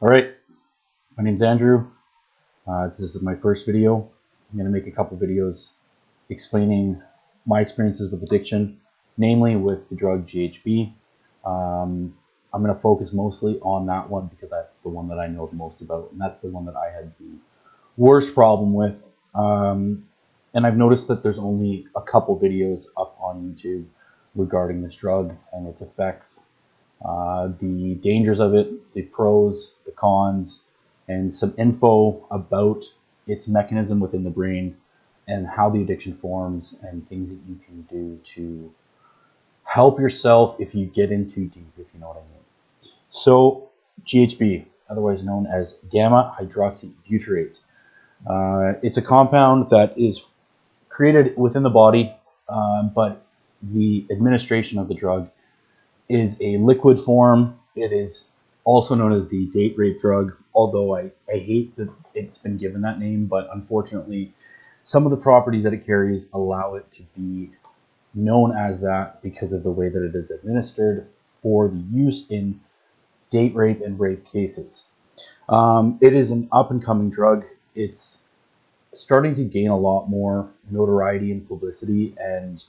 All right, my name's Andrew. This is my first video. I'm going to make a couple videos explaining my experiences with addiction, namely with the drug GHB. I'm going to focus mostly on that one because that's the one that I know the most about, and that's the one that I had the worst problem with. And I've noticed that there's only a couple videos up on YouTube regarding this drug and its effects, the dangers of it, the pros, the cons, and some info about its mechanism within the brain and how the addiction forms and things that you can do to help yourself if you get in too deep, if you know what I mean. So GHB, otherwise known as gamma hydroxybutyrate. It's a compound that is created within the body, but the administration of the drug is a liquid form. It is also known as the date rape drug, although I hate that it's been given that name, but unfortunately some of the properties that it carries allow it to be known as that because of the way that it is administered for the use in date rape and rape cases. It is an up-and-coming drug. It's starting to gain a lot more notoriety and publicity, and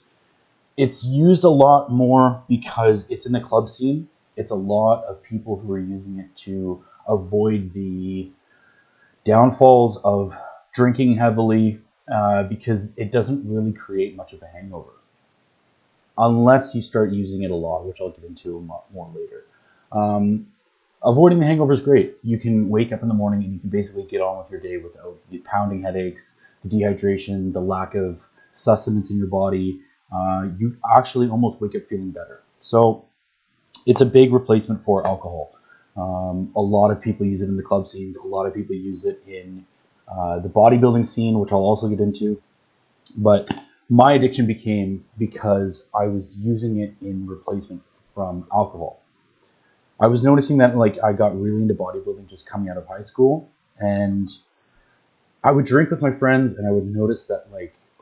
it's used a lot more because it's in the club scene. It's a lot of people who are using it to avoid the downfalls of drinking heavily, because it doesn't really create much of a hangover unless you start using it a lot, which I'll get into more later. Avoiding the hangover is great. You can wake up in the morning and you can basically get on with your day without the pounding headaches, the dehydration, the lack of sustenance in your body. You actually almost wake up feeling better. So it's a big replacement for alcohol. A lot of people use it in the club scenes. A lot of people use it in the bodybuilding scene, which I'll also get into. But my addiction became because I was using it in replacement from alcohol. I was noticing that I got really into bodybuilding just coming out of high school, and I would drink with my friends, and I would notice that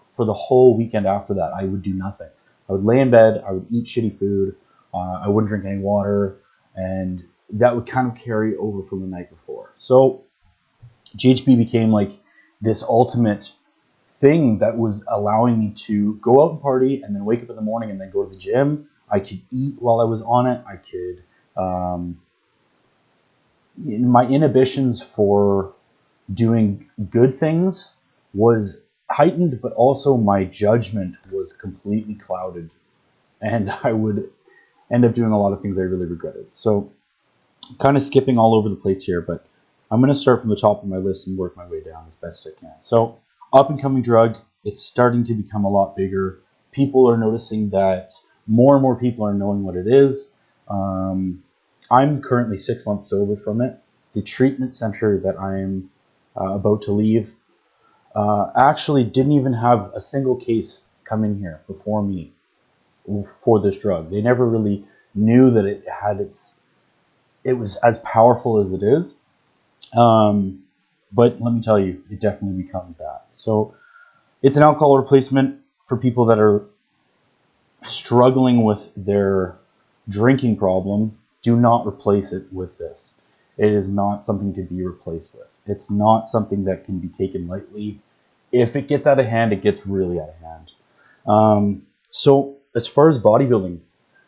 for the whole weekend after that, I would do nothing. I would lay in bed, I would eat shitty food, I wouldn't drink any water, and that would kind of carry over from the night before. So GHB became this ultimate thing that was allowing me to go out and party and then wake up in the morning and then go to the gym. I could eat while I was on it. I could, my inhibitions for doing good things was heightened, but also my judgment was completely clouded, and I would end up doing a lot of things I really regretted. So kind of skipping all over the place here, but I'm going to start from the top of my list and work my way down as best I can. So up and coming drug, it's starting to become a lot bigger. People are noticing that more and more people are knowing what it is. I'm currently 6 months sober from it. The treatment center that I'm about to leave actually didn't even have a single case come in here before me for this drug. They never really knew that it was as powerful as it is. But let me tell you, it definitely becomes that. So it's an alcohol replacement for people that are struggling with their drinking problem. Do not replace it with this. It is not something to be replaced with. It's not something that can be taken lightly. If it gets out of hand, it gets really out of hand. So as far as bodybuilding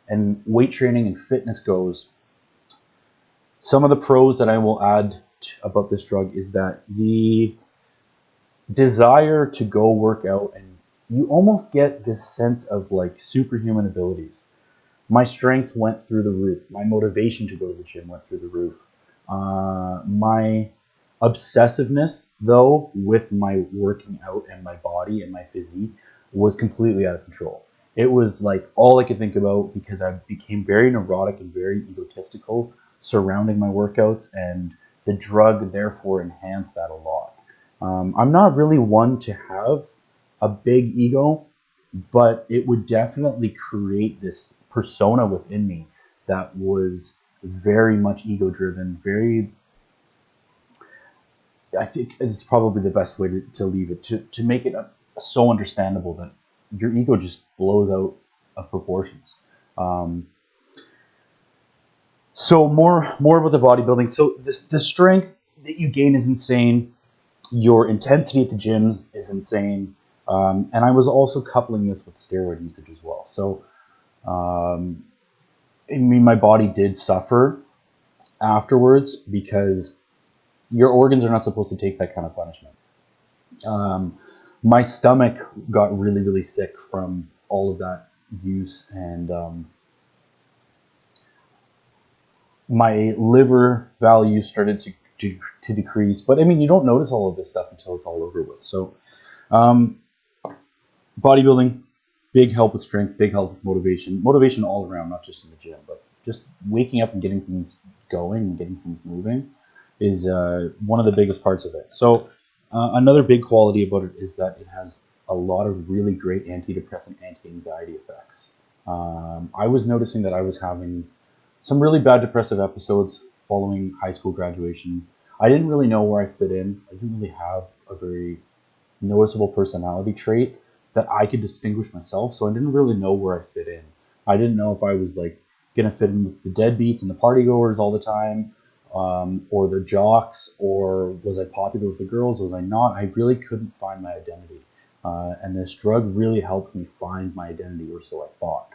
and weight training and fitness goes, some of the pros that I will add about this drug is that the desire to go work out, and you almost get this sense of superhuman abilities. My strength went through the roof. My motivation to go to the gym went through the roof. My obsessiveness, though, with my working out and my body and my physique was completely out of control. It was all I could think about because I became very neurotic and very egotistical surrounding my workouts, and the drug therefore enhanced that a lot. I'm not really one to have a big ego, but it would definitely create this persona within me that was very much ego driven. I think it's probably the best way to leave it, to make it so understandable that your ego just blows out of proportions. So more about the bodybuilding. So the strength that you gain is insane. Your intensity at the gym is insane. And I was also coupling this with steroid usage as well. So um, I mean, my body did suffer afterwards because your organs are not supposed to take that kind of punishment. Um, my stomach got really sick from all of that use, and my liver value started to decrease. But I mean, you don't notice all of this stuff until it's all over with. So um, bodybuilding, big help with strength, big help with motivation all around, not just in the gym, but just waking up and getting things going and getting things moving is one of the biggest parts of it. So another big quality about it is that it has a lot of really great antidepressant, anti-anxiety effects. I was noticing that I was having some really bad depressive episodes following high school graduation. I didn't really know where I fit in. I didn't really have a very noticeable personality trait that I could distinguish myself. So I didn't really know where I fit in. I didn't know if I was like gonna fit in with the deadbeats and the party goers all the time, or the jocks, or was I popular with the girls? Was I not? I really couldn't find my identity, and this drug really helped me find my identity, or so I thought.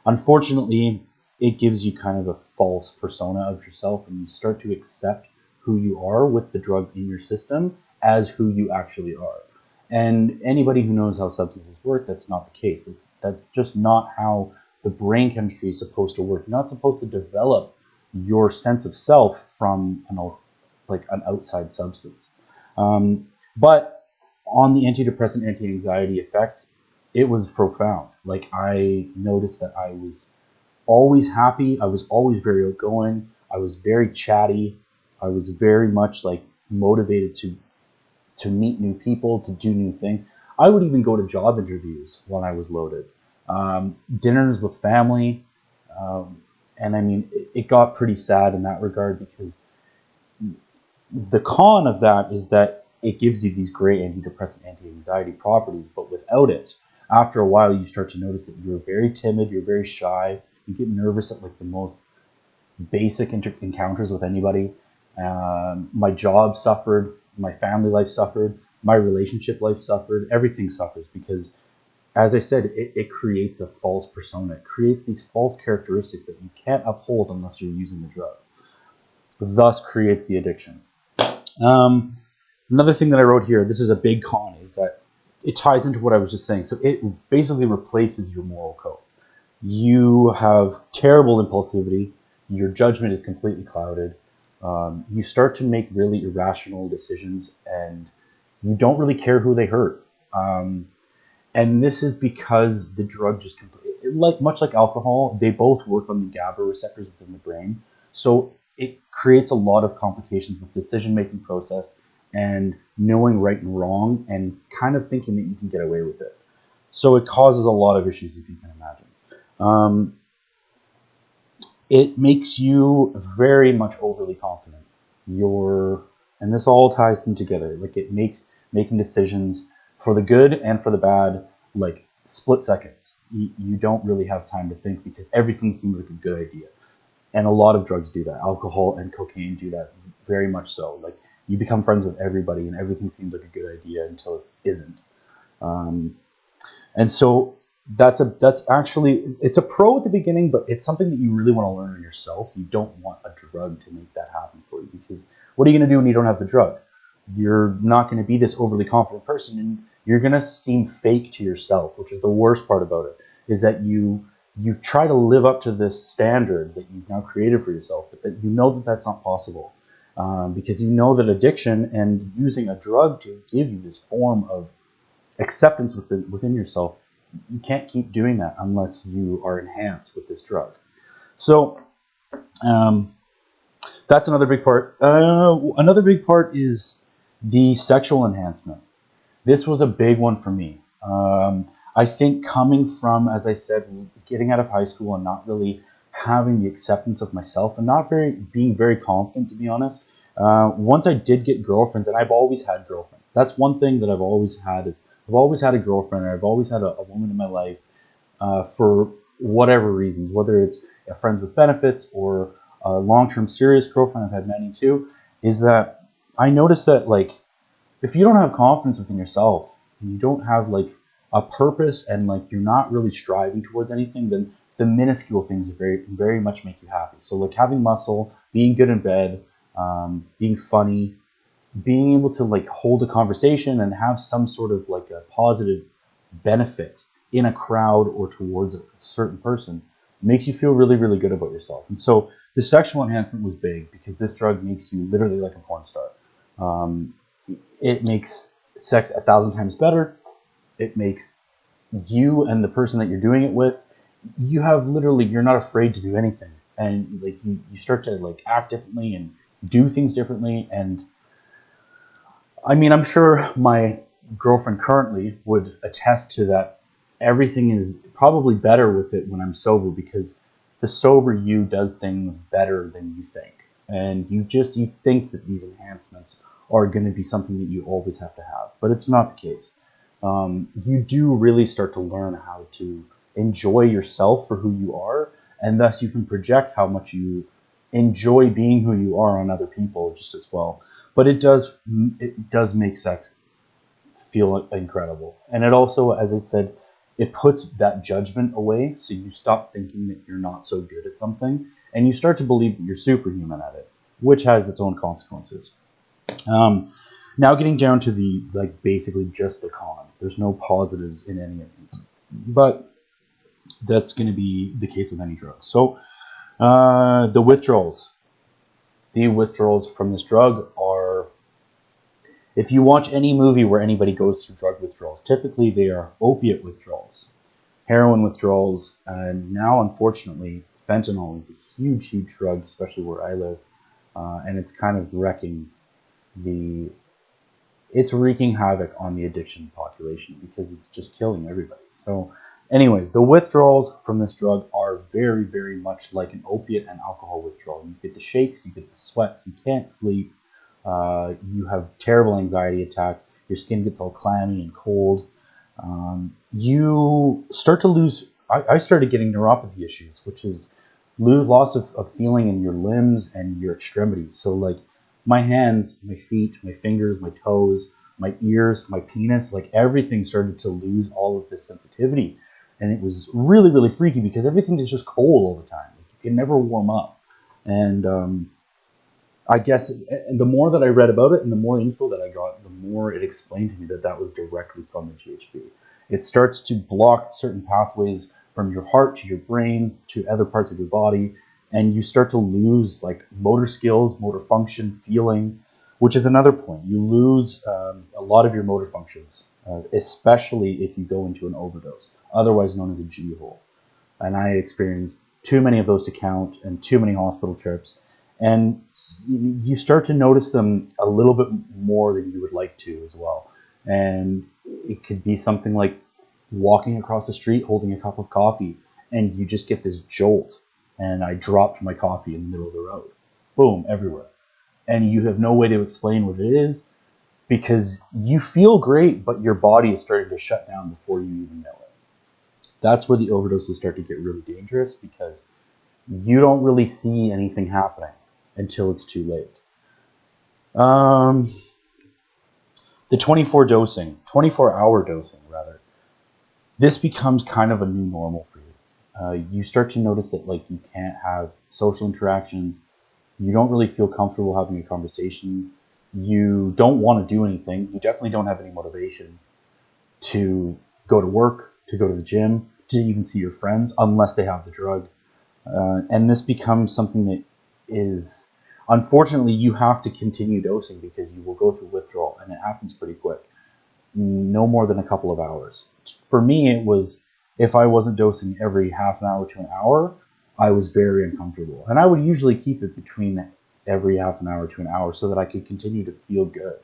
Unfortunately, it gives you kind of a false persona of yourself, and you start to accept who you are with the drug in your system as who you actually are. And anybody who knows how substances work, that's not the case. That's just not how the brain chemistry is supposed to work. You're not supposed to develop your sense of self from an outside substance. But on the antidepressant, anti-anxiety effect, it was profound. Like, I noticed that I was always happy. I was always very outgoing. I was very chatty. I was very much like motivated to meet new people, to do new things. I would even go to job interviews when I was loaded, dinners with family. Um, and I mean, it got pretty sad in that regard because the con of that is that it gives you these great antidepressant, anti-anxiety properties, but without it, after a while, you start to notice that you're very timid, you're very shy, you get nervous at like the most basic encounters with anybody. My job suffered, my family life suffered, my relationship life suffered. Everything suffers because, as I said, it creates a false persona. It creates these false characteristics that you can't uphold unless you're using the drug. Thus, creates the addiction. Um, Another thing that I wrote here, this is a big con, is that it ties into what I was just saying. So it basically replaces your moral code. You have terrible impulsivity. Your judgment is completely clouded. You start to make really irrational decisions, and you don't really care who they hurt. And this is because the drug just like much like alcohol, they both work on the GABA receptors within the brain. So it creates a lot of complications with the decision-making process and knowing right and wrong and kind of thinking that you can get away with it. So it causes a lot of issues, if you can imagine. Um, it makes you very much overly confident. And this all ties them together. Like, it makes making decisions for the good and for the bad like split seconds. You don't really have time to think because everything seems like a good idea. And a lot of drugs do that. Alcohol and cocaine do that very much so. Like, you become friends with everybody and everything seems like a good idea until it isn't. Um, and so that's actually, it's a pro at the beginning, but it's something that you really want to learn on yourself. You don't want a drug to make that happen for you, because what are you going to do when you don't have the drug? You're not going to be this overly confident person, and you're going to seem fake to yourself, which is the worst part about it, is that you try to live up to this standard that you've now created for yourself, but that you know that that's not possible, because you know that addiction and using a drug to give you this form of acceptance within yourself, you can't keep doing that unless you are enhanced with this drug. So that's another big part. Another big part is the sexual enhancement. This was a big one for me. I think coming from, as I said, getting out of high school and not really having the acceptance of myself and not being very confident, to be honest. Once I did get girlfriends, and I've always had girlfriends. That's one thing that I've always had, is I've always had a girlfriend, or I've always had a woman in my life for whatever reasons, whether it's friends with benefits or a long-term serious girlfriend, I've had many too, is that I noticed that like if you don't have confidence within yourself and you don't have like a purpose and like you're not really striving towards anything, then the minuscule things very much make you happy. So like having muscle, being good in bed, being funny, being able to like hold a conversation and have some sort of like a positive benefit in a crowd or towards a certain person makes you feel really, really good about yourself. And so the sexual enhancement was big because this drug makes you literally like a porn star. It makes sex 1,000 times better. It makes you and the person that you're doing it with, you have literally, you're not afraid to do anything. And like you start to like act differently and do things differently. And I mean, I'm sure my girlfriend currently would attest to that. Everything is probably better with it when I'm sober because the sober you does things better than you think. And you think that these enhancements are going to be something that you always have to have, but it's not the case. You do really start to learn how to enjoy yourself for who you are, and thus you can project how much you enjoy being who you are on other people just as well. But it does make sex feel incredible, and it also, as I said, it puts that judgment away. So you stop thinking that you're not so good at something, and you start to believe that you're superhuman at it, which has its own consequences. Now getting down to the like basically just the cons. There's no positives in any of these, but that's going to be the case with any drug. So the withdrawals. The withdrawals from this drug are, if you watch any movie where anybody goes through drug withdrawals, typically they are opiate withdrawals, heroin withdrawals, and now unfortunately fentanyl is a huge, huge drug, especially where I live, and it's kind of it's wreaking havoc on the addiction population because it's just killing everybody. So anyways, the withdrawals from this drug are very, very much like an opiate and alcohol withdrawal. You get the shakes, you get the sweats, you can't sleep, you have terrible anxiety attacks, your skin gets all clammy and cold. You start to lose, I started getting neuropathy issues, which is loss of feeling in your limbs and your extremities. So like my hands, my feet, my fingers, my toes, my ears, my penis, like everything started to lose all of this sensitivity. And it was really, really freaky because everything is just cold all the time. Like you can never warm up. And I guess and the more that I read about it and the more info that I got, the more it explained to me that that was directly from the GHB. It starts to block certain pathways from your heart to your brain to other parts of your body, and you start to lose like motor skills, motor function, feeling, which is another point. You lose a lot of your motor functions, especially if you go into an overdose, otherwise known as a G-hole. And I experienced too many of those to count and too many hospital trips. And you start to notice them a little bit more than you would like to as well. And it could be something like walking across the street holding a cup of coffee and you just get this jolt. And I dropped my coffee in the middle of the road. Boom, everywhere. And you have no way to explain what it is because you feel great, but your body is starting to shut down before you even know it. That's where the overdoses start to get really dangerous because you don't really see anything happening until it's too late. The 24-hour dosing rather, this becomes kind of a new normal for you. You start to notice that like you can't have social interactions. You don't really feel comfortable having a conversation. You don't want to do anything. You definitely don't have any motivation to go to work, to go to the gym, to even see your friends unless they have the drug. And this becomes something that is, unfortunately, you have to continue dosing because you will go through withdrawal, and it happens pretty quick. No more than a couple of hours. For me, it was, if I wasn't dosing every half an hour to an hour, I was very uncomfortable. And I would usually keep it between every half an hour to an hour so that I could continue to feel good.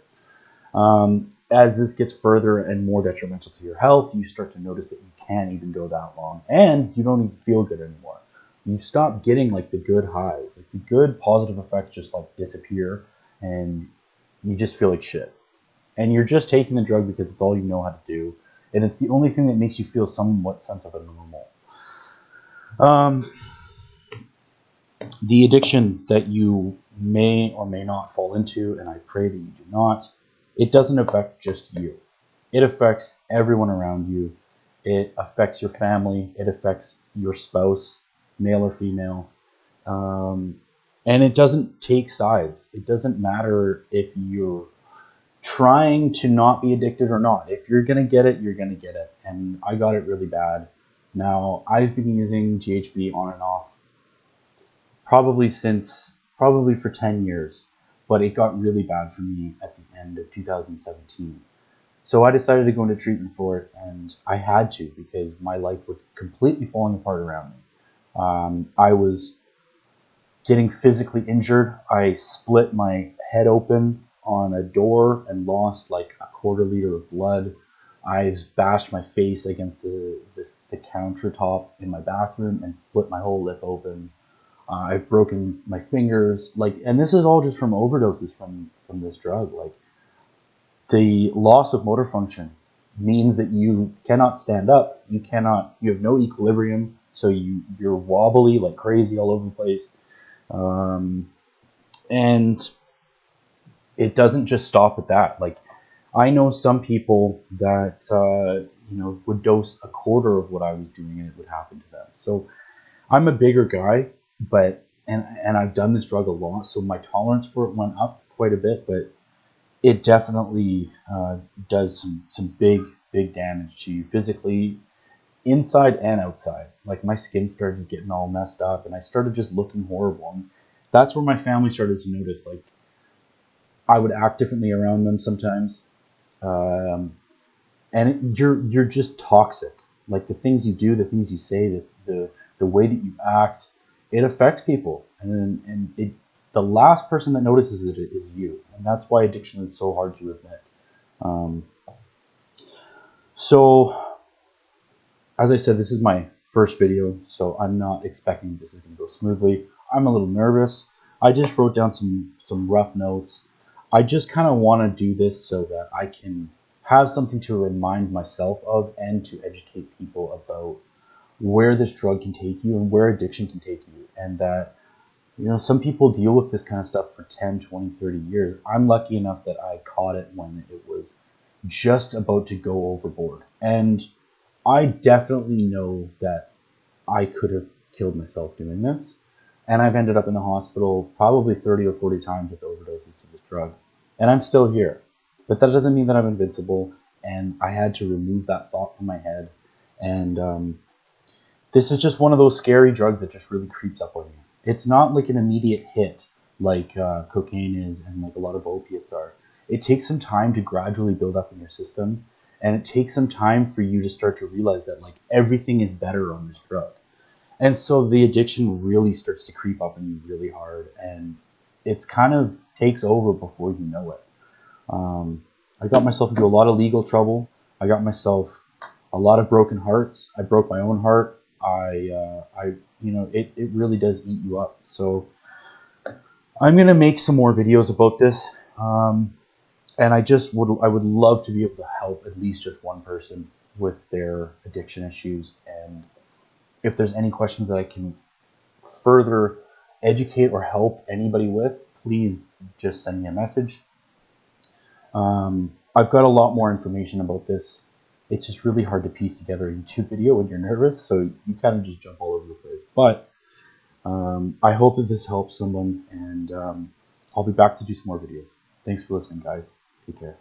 As this gets further and more detrimental to your health, you start to notice that you can't even go that long, and you don't even feel good anymore. You stop getting like the good highs, like the good positive effects just like disappear, and you just feel like shit. And you're just taking the drug because it's all you know how to do, and it's the only thing that makes you feel somewhat sense of a normal. The addiction that you may or may not fall into, and I pray that you do not, it doesn't affect just you. It affects everyone around you. It affects your family. It affects your spouse, male or female. Um, and it doesn't take sides. It doesn't matter if you're trying to not be addicted or not. If you're going to get it, you're going to get it. And I got it really bad. Now, I've been using GHB on and off probably for 10 years, but it got really bad for me at the end of 2017. So I decided to go into treatment for it, and I had to because my life was completely falling apart around me. I was getting physically injured. I split my head open on a door and lost like a quarter liter of blood. I bashed my face against the countertop in my bathroom and split my whole lip open. I've broken my fingers, like, and this is all just from overdoses from this drug. Like, the loss of motor function means that you cannot stand up. You have no equilibrium, so you're wobbly like crazy all over the place. Um, and it doesn't just stop at that. Like, I know some people that would dose a quarter of what I was doing, and it would happen to them. So I'm a bigger guy, but and I've done this drug a lot, so my tolerance for it went up quite a bit. But it definitely does some big damage to you physically, inside and outside. Like, my skin started getting all messed up, and I started just looking horrible. And that's where my family started to notice. Like, I would act differently around them sometimes, and you're just toxic. Like, the things you do, the things you say, the way that you act, it affects people, the last person that notices it is you, and that's why addiction is so hard to admit. Um, so, as I said, this is my first video, so I'm not expecting this is going to go smoothly. I'm a little nervous. I just wrote down some rough notes. I just kind of want to do this so that I can have something to remind myself of and to educate people about where this drug can take you and where addiction can take you. And that, some people deal with this kind of stuff for 10, 20, 30 years. I'm lucky enough that I caught it when it was just about to go overboard. And I definitely know that I could have killed myself doing this. And I've ended up in the hospital probably 30 or 40 times with overdoses to this drug. And I'm still here. But that doesn't mean that I'm invincible. And I had to remove that thought from my head. And this is just one of those scary drugs that just really creeps up on you. It's not like an immediate hit like cocaine is and like a lot of opiates are. It takes some time to gradually build up in your system, and it takes some time for you to start to realize that like everything is better on this drug. And so the addiction really starts to creep up on you really hard, and it's kind of takes over before you know it. I got myself into a lot of legal trouble. I got myself a lot of broken hearts. I broke my own heart. It really does eat you up. So I'm going to make some more videos about this. And I would love to be able to help at least just one person with their addiction issues. And if there's any questions that I can further educate or help anybody with, please just send me a message. I've got a lot more information about this. It's just really hard to piece together a YouTube video when you're nervous, so you kind of just jump all over the place. But I hope that this helps someone, and I'll be back to do some more videos. Thanks for listening, guys. Take care.